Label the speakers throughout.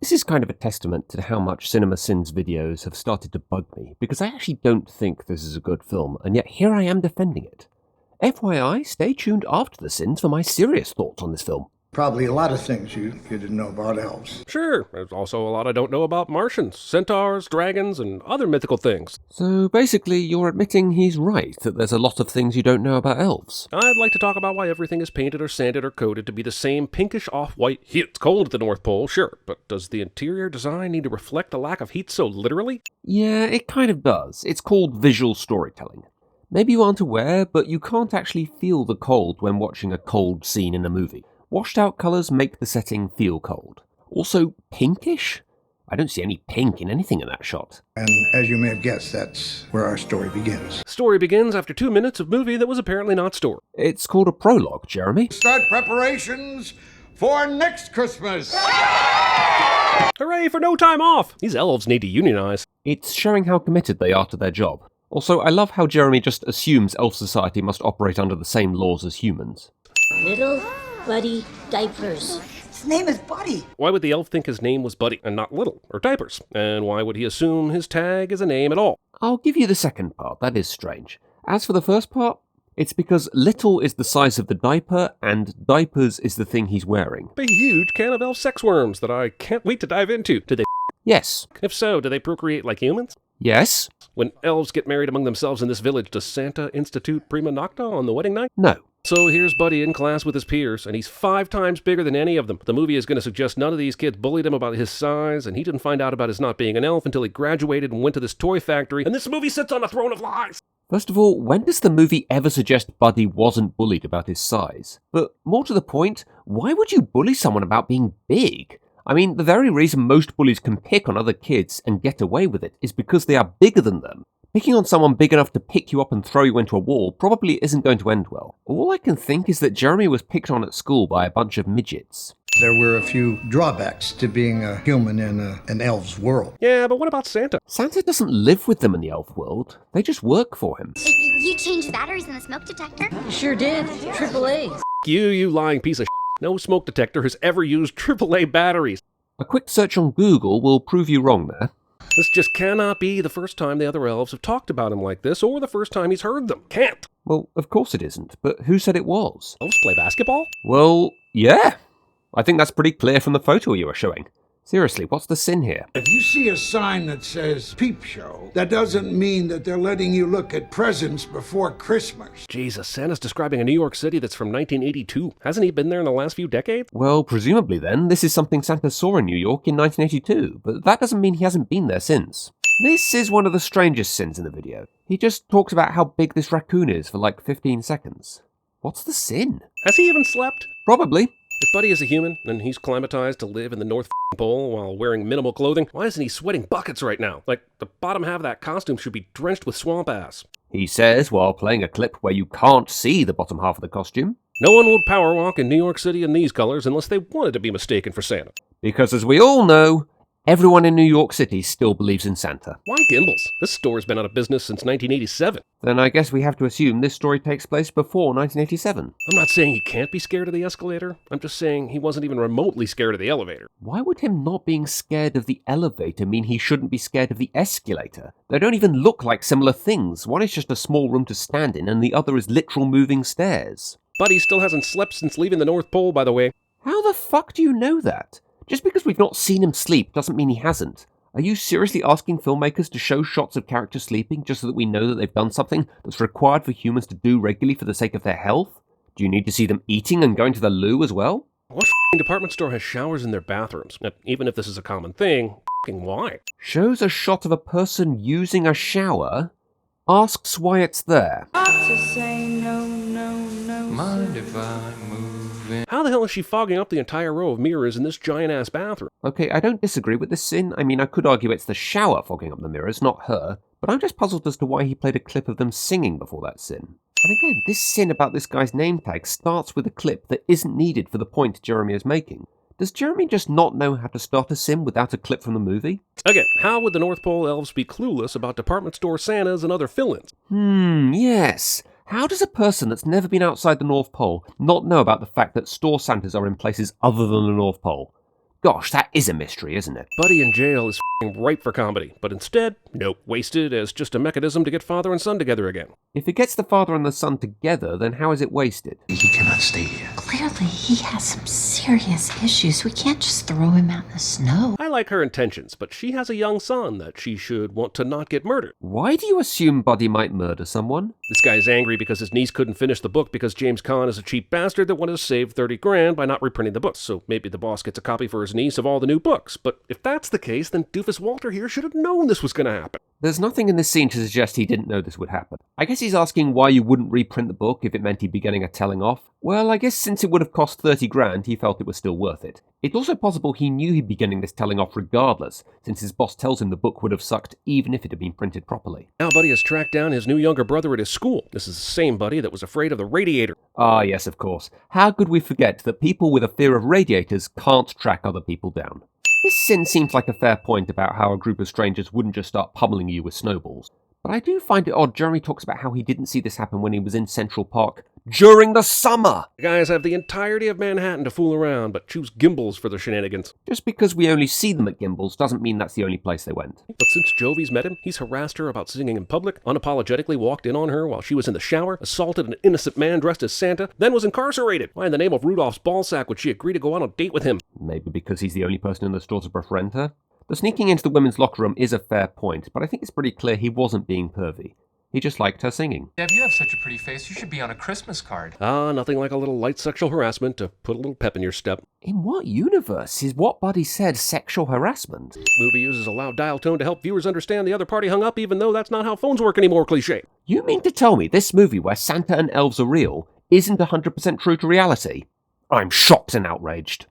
Speaker 1: This is kind of a testament to how much Cinema Sins videos have started to bug me, because I actually don't think this is a good film, and yet here I am defending it. FYI, stay tuned after the Sins for my serious thoughts on this film.
Speaker 2: Probably a lot of things you didn't know about elves.
Speaker 3: Sure, there's also a lot I don't know about Martians, centaurs, dragons, and other mythical things.
Speaker 1: So basically, you're admitting he's right, that there's a lot of things you don't know about elves.
Speaker 3: I'd like to talk about why everything is painted or sanded or coated to be the same pinkish off-white heat. It's cold at the North Pole, sure, but does the interior design need to reflect the lack of heat so literally?
Speaker 1: Yeah, it kind of does. It's called visual storytelling. Maybe you aren't aware, but you can't actually feel the cold when watching a cold scene in a movie. Washed out colours make the setting feel cold. Also, pinkish? I don't see any pink in anything in that shot.
Speaker 2: And as you may have guessed, that's where our story begins.
Speaker 3: Story begins after 2 minutes of movie that was apparently not story.
Speaker 1: It's called a prologue, Jeremy.
Speaker 4: Start preparations for next Christmas.
Speaker 3: Hooray for no time off! These elves need to unionize.
Speaker 1: It's showing how committed they are to their job. Also, I love how Jeremy just assumes elf society must operate under the same laws as humans.
Speaker 5: Little Buddy Diapers.
Speaker 6: His name is Buddy.
Speaker 3: Why would the elf think his name was Buddy and not Little or Diapers? And why would he assume his tag is a name at all?
Speaker 1: I'll give you the second part, that is strange. As for the first part, it's because Little is the size of the diaper and Diapers is the thing he's wearing.
Speaker 3: A huge can of elf sex worms that I can't wait to dive into. Did they?
Speaker 1: Yes.
Speaker 3: If so, do they procreate like humans?
Speaker 1: Yes.
Speaker 3: When elves get married among themselves in this village, does Santa institute prima nocta on the wedding night?
Speaker 1: No.
Speaker 3: So here's Buddy in class with his peers, and he's 5 times bigger than any of them. The movie is going to suggest none of these kids bullied him about his size, and he didn't find out about his not being an elf until he graduated and went to this toy factory, and this movie sits on a throne of lies!
Speaker 1: First of all, when does the movie ever suggest Buddy wasn't bullied about his size? But more to the point, why would you bully someone about being big? I mean, the very reason most bullies can pick on other kids and get away with it is because they are bigger than them. Picking on someone big enough to pick you up and throw you into a wall probably isn't going to end well. All I can think is that Jeremy was picked on at school by a bunch of midgets.
Speaker 2: There were a few drawbacks to being a human in an elf's world.
Speaker 3: Yeah, but what about Santa?
Speaker 1: Santa doesn't live with them in the elf world. They just work for him.
Speaker 7: You changed the batteries in the smoke detector?
Speaker 5: Sure did. Triple A's.
Speaker 3: You lying piece of shit. No smoke detector has ever used AAA batteries.
Speaker 1: A quick search on Google will prove you wrong there.
Speaker 3: This just cannot be the first time the other elves have talked about him like this, or the first time he's heard them. Can't.
Speaker 1: Well, of course it isn't, but who said it was?
Speaker 3: Elves play basketball?
Speaker 1: Well, yeah. I think that's pretty clear from the photo you were showing. Seriously, what's the sin here?
Speaker 4: If you see a sign that says peep show, that doesn't mean that they're letting you look at presents before Christmas.
Speaker 3: Jesus, Santa's describing a New York City that's from 1982. Hasn't he been there in the last few decades?
Speaker 1: Well, presumably then, this is something Santa saw in New York in 1982, but that doesn't mean he hasn't been there since. This is one of the strangest sins in the video. He just talks about how big this raccoon is for like 15 seconds. What's the sin?
Speaker 3: Has he even slept?
Speaker 1: Probably.
Speaker 3: If Buddy is a human, and he's climatized to live in the North Pole while wearing minimal clothing, why isn't he sweating buckets right now? Like, the bottom half of that costume should be drenched with swamp ass.
Speaker 1: He says while playing a clip where you can't see the bottom half of the costume.
Speaker 3: No one would power walk in New York City in these colors unless they wanted to be mistaken for Santa.
Speaker 1: Because as we all know, everyone in New York City still believes in Santa.
Speaker 3: Why Gimbals? This store's been out of business since 1987.
Speaker 1: Then I guess we have to assume this story takes place before 1987.
Speaker 3: I'm not saying he can't be scared of the escalator. I'm just saying he wasn't even remotely scared of the elevator.
Speaker 1: Why would him not being scared of the elevator mean he shouldn't be scared of the escalator? They don't even look like similar things. One is just a small room to stand in, and the other is literal moving stairs.
Speaker 3: Buddy still hasn't slept since leaving the North Pole, by the way.
Speaker 1: How the fuck do you know that? Just because we've not seen him sleep doesn't mean he hasn't. Are you seriously asking filmmakers to show shots of characters sleeping just so that we know that they've done something that's required for humans to do regularly for the sake of their health? Do you need to see them eating and going to the loo as well?
Speaker 3: What department store has showers in their bathrooms? Even if this is a common thing, why?
Speaker 1: Shows a shot of a person using a shower, asks why it's there.
Speaker 8: Mind if I move in?
Speaker 3: How the hell is she fogging up the entire row of mirrors in this giant-ass bathroom?
Speaker 1: Okay, I don't disagree with this sin. I mean, I could argue it's the shower fogging up the mirrors, not her. But I'm just puzzled as to why he played a clip of them singing before that sin. And again, this sin about this guy's name tag starts with a clip that isn't needed for the point Jeremy is making. Does Jeremy just not know how to start a sin without a clip from the movie?
Speaker 3: Again, how would the North Pole elves be clueless about department store Santas and other fill-ins?
Speaker 1: Yes. How does a person that's never been outside the North Pole not know about the fact that store Santas are in places other than the North Pole? Gosh, that is a mystery, isn't it?
Speaker 3: Buddy in jail is f***ing ripe for comedy, but instead, nope, wasted as just a mechanism to get father and son together again.
Speaker 1: If it gets the father and the son together, then how is it wasted?
Speaker 6: He cannot stay here.
Speaker 5: Clearly, he has some serious issues. We can't just throw him out in the snow.
Speaker 3: I like her intentions, but she has a young son that she should want to not get murdered.
Speaker 1: Why do you assume Buddy might murder someone?
Speaker 3: This guy's angry because his niece couldn't finish the book because James Caan is a cheap bastard that wanted to save 30 grand by not reprinting the books, so maybe the boss gets a copy for his niece of all the new books. But if that's the case, then Doofus Walter here should have known this was going to happen.
Speaker 1: There's nothing in this scene to suggest he didn't know this would happen. I guess he's asking why you wouldn't reprint the book if it meant he'd be getting a telling off. Well, I guess since it would have cost 30 grand, he felt it was still worth it. It's also possible he knew he'd be getting this telling off regardless, since his boss tells him the book would have sucked even if it had been printed properly.
Speaker 3: Now Buddy has tracked down his new younger brother at his school. This is the same Buddy that was afraid of the radiator.
Speaker 1: Ah, yes, of course. How could we forget that people with a fear of radiators can't track other people down? This sin seems like a fair point about how a group of strangers wouldn't just start pummeling you with snowballs. But I do find it odd Jeremy talks about how he didn't see this happen when he was in Central Park during the summer!
Speaker 3: The guys have the entirety of Manhattan to fool around, but choose Gimbals for their shenanigans.
Speaker 1: Just because we only see them at Gimbals doesn't mean that's the only place they went.
Speaker 3: But since Jovi's met him, he's harassed her about singing in public, unapologetically walked in on her while she was in the shower, assaulted an innocent man dressed as Santa, then was incarcerated. Why in the name of Rudolph's ballsack would she agree to go on a date with him?
Speaker 1: Maybe because he's the only person in the store to befriend her? The sneaking into the women's locker room is a fair point, but I think it's pretty clear he wasn't being pervy. He just liked her singing.
Speaker 8: Deb, you have such a pretty face. You should be on a Christmas card.
Speaker 3: Ah, nothing like a little light sexual harassment to put a little pep in your step.
Speaker 1: In what universe is what Buddy said sexual harassment?
Speaker 3: Movie uses a loud dial tone to help viewers understand the other party hung up, even though that's not how phones work anymore, cliche.
Speaker 1: You mean to tell me this movie where Santa and elves are real isn't 100% true to reality? I'm shocked and outraged.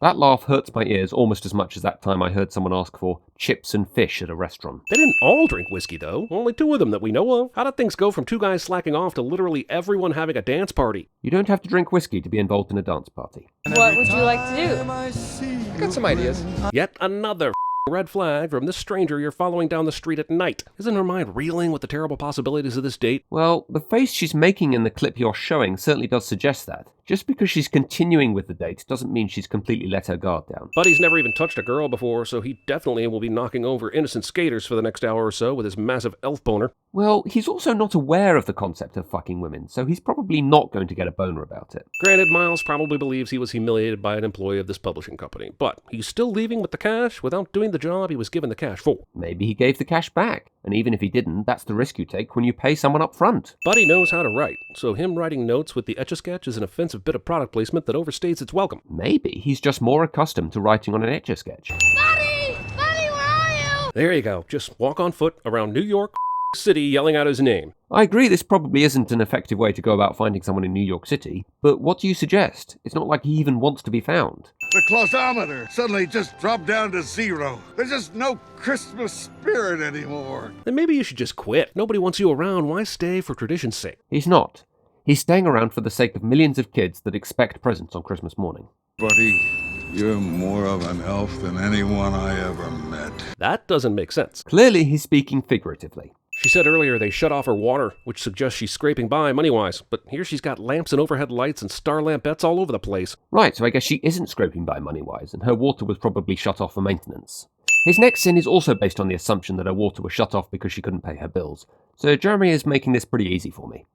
Speaker 1: That laugh hurts my ears almost as much as that time I heard someone ask for chips and fish at a restaurant.
Speaker 3: They didn't all drink whiskey, though. Only 2 of them that we know of. How did things go from 2 guys slacking off to literally everyone having a dance party?
Speaker 1: You don't have to drink whiskey to be involved in a dance party.
Speaker 9: What would you like to do?
Speaker 8: I got some ideas.
Speaker 3: Yet another red flag from this stranger you're following down the street at night. Isn't her mind reeling with the terrible possibilities of this date?
Speaker 1: Well, the face she's making in the clip you're showing certainly does suggest that. Just because she's continuing with the date doesn't mean she's completely let her guard down.
Speaker 3: Buddy's never even touched a girl before, so he definitely will be knocking over innocent skaters for the next hour or so with his massive elf boner.
Speaker 1: Well, he's also not aware of the concept of fucking women, so he's probably not going to get a boner about it.
Speaker 3: Granted, Miles probably believes he was humiliated by an employee of this publishing company, but he's still leaving with the cash without doing the job he was given the cash for.
Speaker 1: Maybe he gave the cash back, and even if he didn't, that's the risk you take when you pay someone up front.
Speaker 3: Buddy knows how to write, so him writing notes with the Etch-a-Sketch is an offensive bit of product placement that overstates its welcome.
Speaker 1: Maybe he's just more accustomed to writing on an Etch-a-Sketch.
Speaker 7: Buddy! Buddy, where are you?
Speaker 3: There you go, just walk on foot around New York City yelling out his name.
Speaker 1: I agree this probably isn't an effective way to go about finding someone in New York City, but what do you suggest? It's not like he even wants to be found.
Speaker 10: The clausometer suddenly just dropped down to 0. There's just no Christmas spirit anymore.
Speaker 3: Then maybe you should just quit. Nobody wants you around. Why stay for tradition's sake?
Speaker 1: He's not. He's staying around for the sake of millions of kids that expect presents on Christmas morning.
Speaker 10: Buddy, you're more of an elf than anyone I ever met.
Speaker 3: That doesn't make sense.
Speaker 1: Clearly he's speaking figuratively.
Speaker 3: She said earlier they shut off her water, which suggests she's scraping by money-wise, but here she's got lamps and overhead lights and star lampettes all over the place.
Speaker 1: Right, so I guess she isn't scraping by money-wise, and her water was probably shut off for maintenance. His next sin is also based on the assumption that her water was shut off because she couldn't pay her bills, so Jeremy is making this pretty easy for me.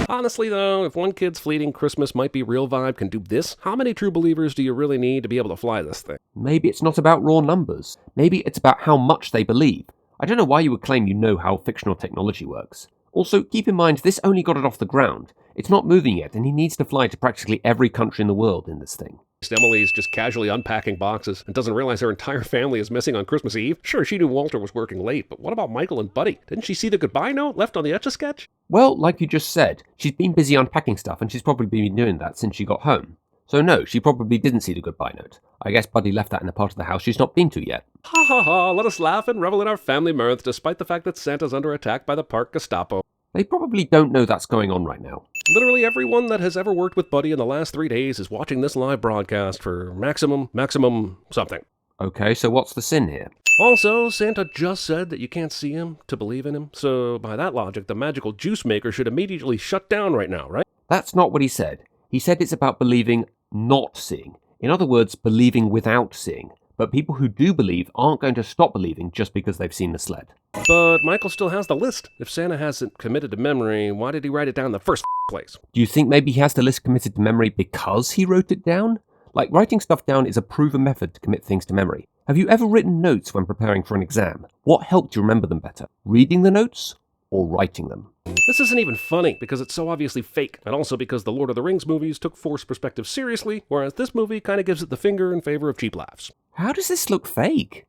Speaker 3: Honestly though, if one kid's fleeting Christmas might be real vibe can do this, how many true believers do you really need to be able to fly this thing?
Speaker 1: Maybe it's not about raw numbers. Maybe it's about how much they believe. I don't know why you would claim you know how fictional technology works. Also, keep in mind this only got it off the ground. It's not moving yet, and he needs to fly to practically every country in the world in this thing.
Speaker 3: Emily's just casually unpacking boxes and doesn't realize her entire family is missing on Christmas Eve. Sure, she knew Walter was working late, but what about Michael and Buddy? Didn't she see the goodbye note left on the Etch-a-Sketch?
Speaker 1: Well, like you just said, she's been busy unpacking stuff, and she's probably been doing that since she got home. So no, she probably didn't see the goodbye note. I guess Buddy left that in a part of the house she's not been to yet.
Speaker 3: Ha ha ha, let us laugh and revel in our family mirth despite the fact that Santa's under attack by the park Gestapo.
Speaker 1: They probably don't know that's going on right now.
Speaker 3: Literally everyone that has ever worked with Buddy in the last 3 days is watching this live broadcast for maximum something.
Speaker 1: Okay, so what's the sin here?
Speaker 3: Also, Santa just said that you can't see him to believe in him, so by that logic, the magical juice maker should immediately shut down right now, right?
Speaker 1: That's not what he said. He said it's about believing not seeing. In other words, believing without seeing. But people who do believe aren't going to stop believing just because they've seen the sled.
Speaker 3: But Michael still has the list. If Santa hasn't committed to memory, why did he write it down in the first place?
Speaker 1: Do you think maybe he has the list committed to memory because he wrote it down? Like, writing stuff down is a proven method to commit things to memory. Have you ever written notes when preparing for an exam? What helped you remember them better? Reading the notes or writing them?
Speaker 3: This isn't even funny because it's so obviously fake, and also because the Lord of the Rings movies took forced perspective seriously, whereas this movie kind of gives it the finger in favor of cheap laughs.
Speaker 1: How does this look fake?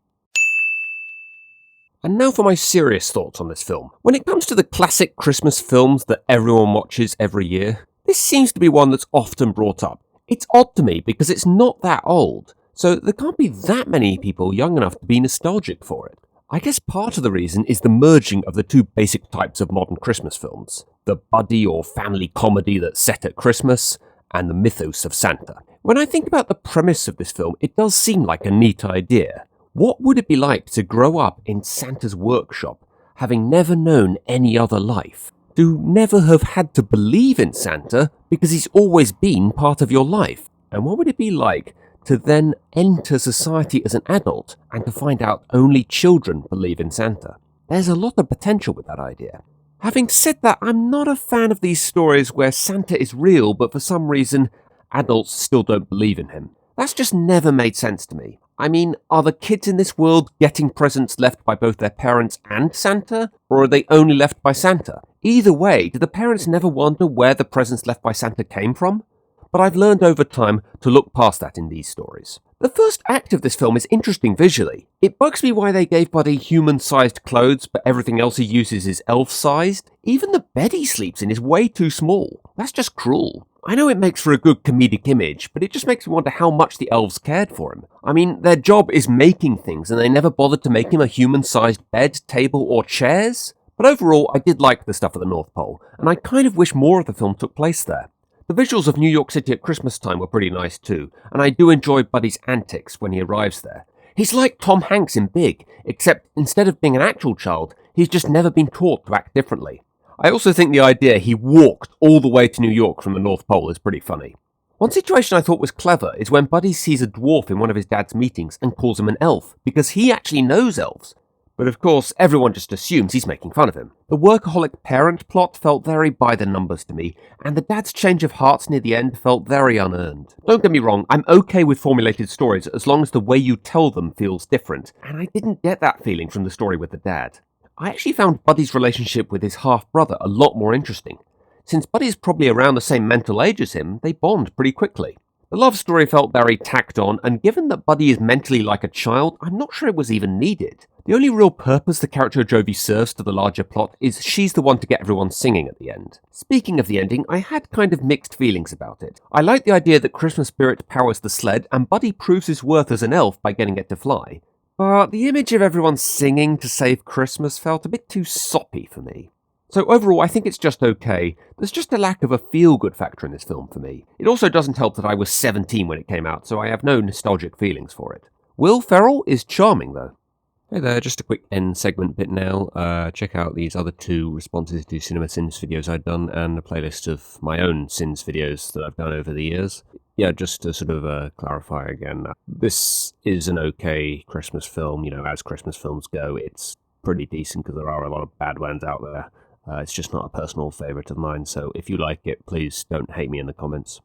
Speaker 1: And now for my serious thoughts on this film. When it comes to the classic Christmas films that everyone watches every year, this seems to be one that's often brought up. It's odd to me because it's not that old, so there can't be that many people young enough to be nostalgic for it. I guess part of the reason is the merging of the two basic types of modern Christmas films, the buddy or family comedy that's set at Christmas, and the mythos of Santa. When I think about the premise of this film, it does seem like a neat idea. What would it be like to grow up in Santa's workshop, having never known any other life? To never have had to believe in Santa because he's always been part of your life? And what would it be like to then enter society as an adult and to find out only children believe in Santa? There's a lot of potential with that idea. Having said that, I'm not a fan of these stories where Santa is real, but for some reason, adults still don't believe in him. That's just never made sense to me. I mean, are the kids in this world getting presents left by both their parents and Santa, or are they only left by Santa? Either way, do the parents never wonder where the presents left by Santa came from? But I've learned over time to look past that in these stories. The first act of this film is interesting visually. It bugs me why they gave Buddy human-sized clothes, but everything else he uses is elf-sized. Even the bed he sleeps in is way too small. That's just cruel. I know it makes for a good comedic image, but it just makes me wonder how much the elves cared for him. I mean, their job is making things, and they never bothered to make him a human-sized bed, table, or chairs? But overall, I did like the stuff at the North Pole, and I kind of wish more of the film took place there. The visuals of New York City at Christmas time were pretty nice too, and I do enjoy Buddy's antics when he arrives there. He's like Tom Hanks in Big, except instead of being an actual child, he's just never been taught to act differently. I also think the idea he walked all the way to New York from the North Pole is pretty funny. One situation I thought was clever is when Buddy sees a dwarf in one of his dad's meetings and calls him an elf, because he actually knows elves. But of course, everyone just assumes he's making fun of him. The workaholic parent plot felt very by the numbers to me, and the dad's change of hearts near the end felt very unearned. Don't get me wrong, I'm okay with formulated stories as long as the way you tell them feels different, and I didn't get that feeling from the story with the dad. I actually found Buddy's relationship with his half-brother a lot more interesting. Since Buddy's probably around the same mental age as him, they bond pretty quickly. The love story felt very tacked on, and given that Buddy is mentally like a child, I'm not sure it was even needed. The only real purpose the character of Jovi serves to the larger plot is she's the one to get everyone singing at the end. Speaking of the ending, I had kind of mixed feelings about it. I like the idea that Christmas spirit powers the sled, and Buddy proves his worth as an elf by getting it to fly. But the image of everyone singing to save Christmas felt a bit too soppy for me. So overall, I think it's just okay. There's just a lack of a feel-good factor in this film for me. It also doesn't help that I was 17 when it came out, so I have no nostalgic feelings for it. Will Ferrell is charming, though. Hey there, just a quick end segment bit now. Check out these other two responses to Cinema Sins videos I've done, and a playlist of my own Sins videos that I've done over the years. Yeah, just to sort of clarify again, this is an okay Christmas film. You know, as Christmas films go, it's pretty decent because there are a lot of bad ones out there. It's just not a personal favourite of mine, so if you like it, please don't hate me in the comments.